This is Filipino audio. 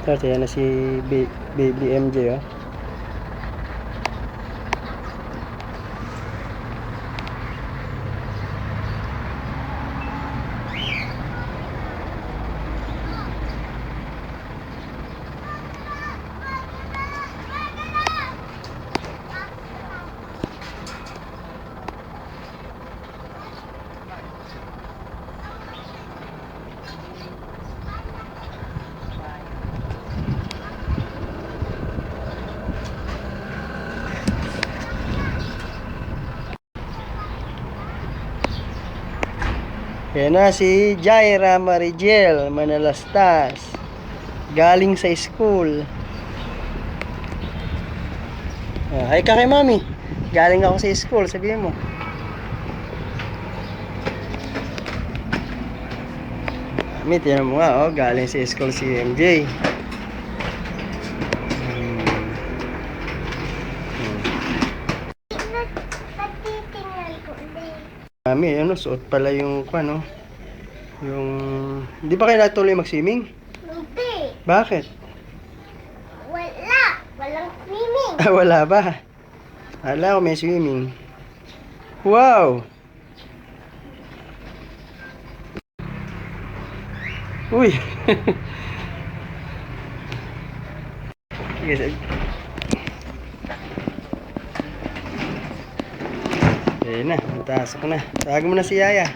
Ito, yan na si Baby MJ, oh. Yan na si Jaira Marijiel Manalastas, galing sa school. Hi ka kay mami. Galing ako sa school, sabihin mo. Mami, tinan mo nga, oh, galing sa school si MJ. Mami, ano, suot pala yung ano, yung, hindi ba kayo natuloy mag-swimming? Hindi. Bakit? Walang swimming. Wala ba? Ala ko may swimming. Wow! Uy! Sige, ayun na, matasok na. Tawag mo na si Yaya.